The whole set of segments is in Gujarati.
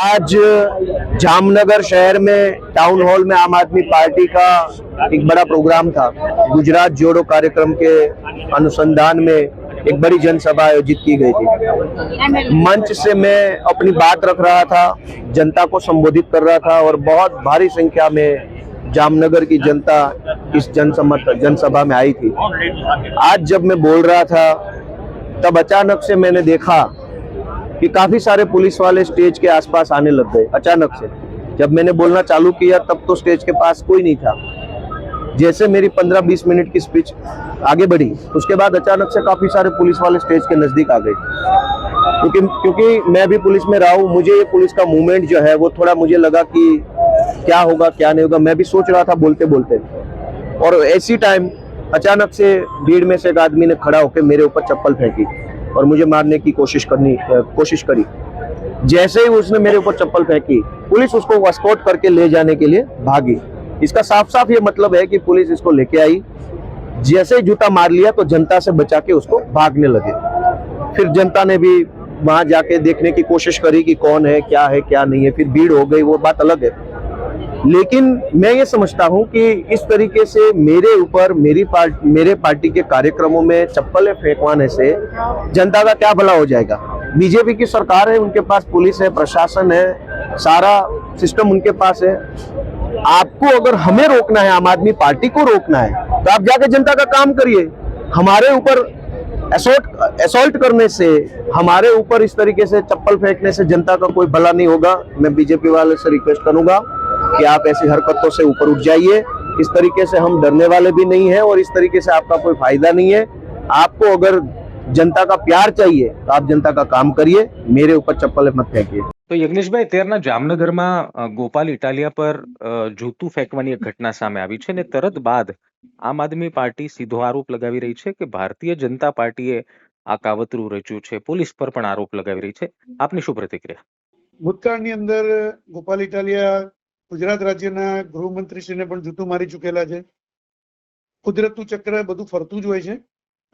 आज जामनगर शहर में टाउन हॉल में आम आदमी पार्टी का एक बड़ा प्रोग्राम था। गुजरात जोड़ो कार्यक्रम के अनुसंधान में एक बड़ी जनसभा आयोजित की गई थी। मंच से मैं अपनी बात रख रहा था, जनता को संबोधित कर रहा था और बहुत भारी संख्या में जामनगर की जनता इस जनसभा में आई थी। आज जब मैं बोल रहा था तब अचानक से मैंने देखा कि काफी सारे पुलिस वाले स्टेज के आसपास आने लग गए। अचानक से जब मैंने बोलना चालू किया तब तो स्टेज के पास कोई नहीं था। जैसे मेरी 15-20 मिनट की स्पीच आगे बढ़ी उसके बाद अचानक से काफी सारे पुलिस वाले स्टेज के नजदीक आ गए। क्योंकि मैं भी पुलिस में रहा हूँ, मुझे ये पुलिस का मूवमेंट जो है वो थोड़ा मुझे लगा कि क्या होगा क्या नहीं होगा, मैं भी सोच रहा था बोलते बोलते। और ऐसी टाइम अचानक से भीड़ में से एक आदमी ने खड़ा होकर मेरे ऊपर चप्पल फेंकी और मुझे मारने की कोशिश करी। जैसे ही उसने मेरे ऊपर चप्पल फेंकी, पुलिस उसको एस्कॉर्ट करके ले जाने के लिए भागी। इसका साफ साफ ये मतलब है कि पुलिस इसको लेके आई, जैसे ही जूता मार लिया तो जनता से बचा के उसको भागने लगे। फिर जनता ने भी वहां जाके देखने की कोशिश करी कि कौन है क्या नहीं है। फिर भीड़ हो गई, वो बात अलग है। लेकिन मैं ये समझता हूं कि इस तरीके से मेरे ऊपर मेरे पार्टी के कार्यक्रमों में चप्पलें फेंकवाने से जनता का क्या भला हो जाएगा। बीजेपी की सरकार है, उनके पास पुलिस है, प्रशासन है, सारा सिस्टम उनके पास है। आपको अगर हमें रोकना है, आम आदमी पार्टी को रोकना है, तो आप जाके जनता का काम करिए। हमारे ऊपर असॉल्ट करने से, हमारे ऊपर इस तरीके से चप्पल फेंकने से जनता का कोई भला नहीं होगा। मैं बीजेपी वाले से रिक्वेस्ट करूंगा कि आप ऐसी हरकतों से ऊपर उठ जाइए। इस तरीके से हम डरने वाले भी नहीं है और इस तरीके से आपका कोई फायदा नहीं है। आपको अगर जनता का प्यार चाहिए तो आप जनता का काम करिए, मेरे ऊपर चप्पल मत फेंकिए। તો યજ્ઞેશભાઈ, અત્યારના જામનગરમાં ગોપાલ ઇટાલિયા પર જૂતું ફેંકવાની એક ઘટના સામે આવી છે ને તરત બાદ આમ આદમી પાર્ટી સીધો આરોપ લગાવી રહી છે કે ભારતીય જનતા પાર્ટીએ આ કાવતરું રચ્યું છે, પોલીસ પર પણ આરોપ લગાવી રહી છે. આપની શું પ્રતિક્રિયા? ભૂતકાળની અંદર ગોપાલ ઇટાલિયા ગુજરાત રાજ્યના ગૃહમંત્રીશ્રીને પણ જૂતું મારી ચૂકેલા છે. કુદરતનું ચક્ર બધું ફરતું જ હોય છે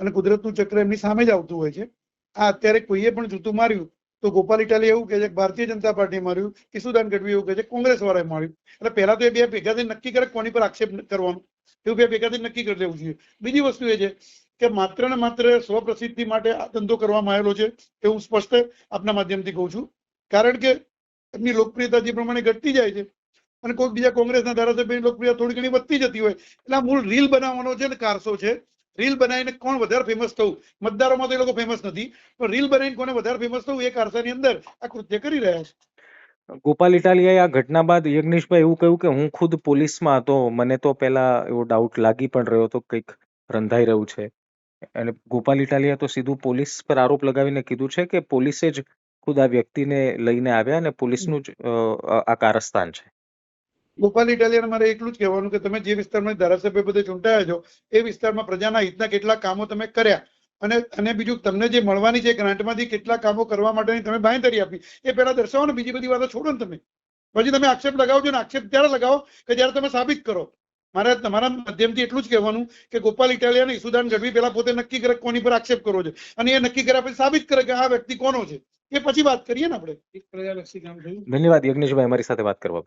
અને કુદરતનું ચક્ર એમની સામે જ આવતું હોય છે. આ અત્યારે કોઈએ પણ જૂતું માર્યું તો ગોપાલ ઇટાલિયા એવું કહે છે કે ભારતીય જનતા પાર્ટી માર્યું, કિશુદાન ગઢવી એવું કહે છે કોંગ્રેસ વાળાએ માર્યું. એટલે પહેલા તો એ બે ભેગા થઈને નક્કી કરે કોની પર આક્ષેપ કરવાનો, એવું બે ભેગા થઈને નક્કી કરી લેવું જોઈએ. બીજી વસ્તુ એ છે કે માત્ર ને માત્ર સ્વપ્રસિદ્ધિ માટે આ ધંધો કરવામાં આવેલો છે એવું સ્પષ્ટ આપના માધ્યમથી કહું છું. કારણ કે એમની લોકપ્રિયતા જે પ્રમાણે ઘટતી જાય છે અને કોઈ બીજા કોંગ્રેસના ધારાસભ્યની લોકપ્રિયતા થોડી ઘણી વધતી જતી હોય, એટલે આ મૂળ રીલ બનાવવાનો છે ને કારસો છે. રીલ બનાવીને કોણ વધારે ફેમસ થવું, મતદારોમાં તો એ લોકો ફેમસ નથી, પણ રીલ બનાવીને કોને વધારે ફેમસ થવું એ કારસાની અંદર આ કૃત્ય કરી રહ્યા છે. ગોપાલ ઇટાલિયાએ આ ઘટના બાદ યજ્ઞેશભાઈ એવું કહ્યું કે હું ખુદ પોલીસમાં હતો, મને તો પહેલા એવો ડાઉટ લાગી પણ રહ્યો હતો કંઈક રંધાઈ રહ્યું છે. અને ગોપાલ ઇટાલિયા તો સીધું પોલીસ પર આરોપ લગાવીને કીધું છે કે પોલીસે જ ખુદ આ વ્યક્તિને લઈને આવ્યા અને પોલીસનું જ આ કારસ્તાન છે. ગોપાલ ઇટાલિયાને મારે એટલું જ કહેવાનું કે તમે જે વિસ્તારમાં ધારાસભ્ય પદે ચૂંટાયા છો એ વિસ્તારમાં પ્રજાના હિતના કેટલા કામો તમે કર્યા અને બીજું તમને જે મળવાની છે ગ્રાન્ટમાંથી કેટલા કામો કરવા માટેની તમે બાંહેધરી આપી એ પહેલા દર્શાવો ને. બીજી બધી વાતો છોડો ને તમે. પછી તમે આક્ષેપ લગાવો છો ને આક્ષેપ ત્યારે લગાવો કે જ્યારે તમે સાબિત કરો. મારે તમારા માધ્યમથી એટલું જ કહેવાનું કે ગોપાલ ઇટાલિયા ને ઈસુદાન ગઢવી પહેલા પોતે નક્કી કરે કોની પર આક્ષેપ કરવો છે અને એ નક્કી કર્યા પછી સાબિત કરે કે આ વ્યક્તિ કોનો છે, એ પછી વાત કરીએ ને આપણે. ધન્યવાદ યજ્ઞેશભાઈ અમારી સાથે વાત કરવા.